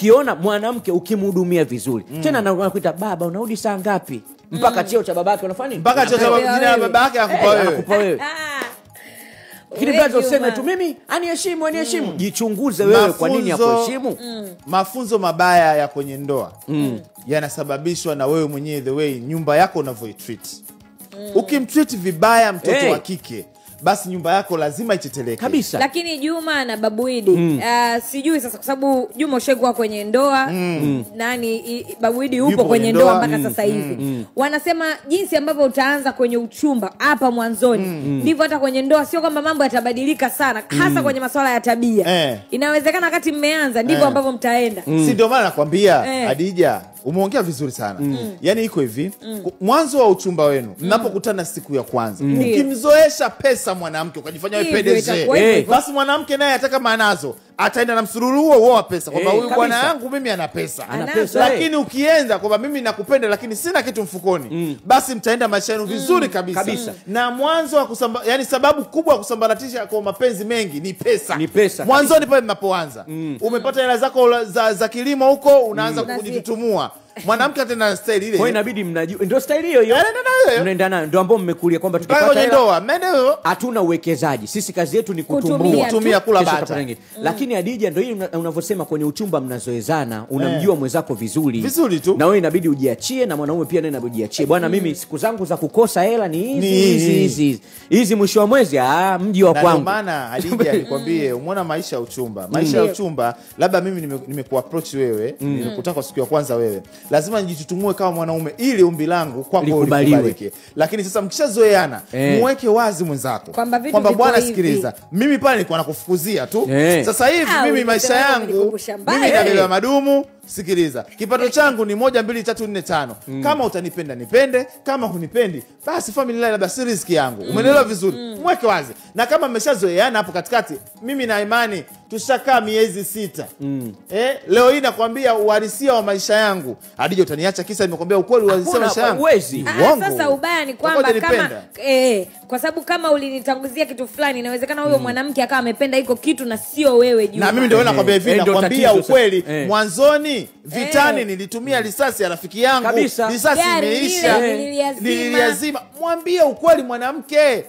ukiona mwanamke ukimhudumia vizuri tena anakuita baba unarudi saa ngapi mpaka cheo cha babake unafanya nini mpaka cheo cha babake akupa wewe Kile bado useme tu mimi aniheshimu jichunguze wewe kwa nini hakuheshimu mafunzo mabaya ya kwenye ndoa yanasababishwa na wewe mwenyewe the way nyumba yako unavyoitreat ukimtreat vibaya mtoto wa kike basi nyumba yako lazima iteteleke kabisa. Lakini Juma na Babuidi sijui sasa kwa sababu Juma ushakuwa kwenye ndoa nani Babuidi yupo kwenye ndoa mpaka sasa hivi wanasema jinsi ambavyo utaanza kwenye uchumba hapa mwanzoni ndivyo hata kwenye ndoa sio kwamba mambo yatabadilika sana hasa kwenye masuala ya tabia inawezekana wakati mmeanza ndivyo ambavyo mtaenda si ndio maana nakwambia Hadija umeongea vizuri sana yani iko hivi mwanzo wa uchumba wenu mnapokutana siku ya kwanza ukimzoesha pesa mwanamke ukajifanya wewe PDG basi mwanamke naye ataka manazo ataenda na msururu huo wa pesa kwamba huyu bwana yangu mimi ana pesa lakini ukienda kwamba mimi nakupenda lakini sina kitu mfukoni basi mtaenda maisha yenu vizuri kabisa. Na mwanzo wa yani sababu kubwa ya kusambaratisha kwa mapenzi mengi ni pesa. Mwanzoni pale mnapoanza umepata hela zako za kilimo huko unaanza kujitutumua mwanamke atenda style ile. Kwa inabidi mnajua ndio style hiyo mnaenda nayo ndio ambao mmekulia kwamba tukipata ndoa mnendo hatuna uwekezaji sisi kazi yetu ni kutumia kula bata. Lakini Hadija ndio hiyo unavyosema kwenye uchumba mnazoezana unamjua mwenzako vizuri tu na wewe inabidi ujiachie na mwanaume pia naye inabidi ujiachie bwana mimi siku zangu za kukosa hela ni hizi mwisho wa mwezi mji wa kwangu. Ndio maana Hadija nikwambie umeona maisha ya uchumba labda mimi nimekuapproach wewe nimekutaka siku ya kwanza wewe lazima nijitutumue kama mwanaume ili umbi langu kwako likubalike. Lakini sasa mkishazoeana muweke wazi mwenzako kwamba bwana sikiliza mimi pale nilikuwa nakufukuzia tu sasa hivi mimi maisha yangu mimi nabeba madumu sikiliza kipato changu ni 1 2 3 4 5 kama utanipenda nipende kama hunipendi basi familia labda si riziki yangu umeelewa vizuri mweke wazi. Na kama mmeshazoeana hapo katikati mimi na imani tushakaa miezi 6 leo hii nakwambia uhalisia wa maisha yangu Hadija utaniacha kisa nimekwambia ukweli uhalisia maisha yangu sasa ubaya ni kwamba kama kwa sababu kama ulinitanguzia kitu fulani inawezekana huyo mwanamke akawa amependa hiko kitu na sio wewe Juma. Na mimi ndio nakwambia hivi nakwambia ukweli mwanzoni vitani nilitumia risasi ya rafiki yangu risasi imeisha niliazima mwambie ukweli mwanamke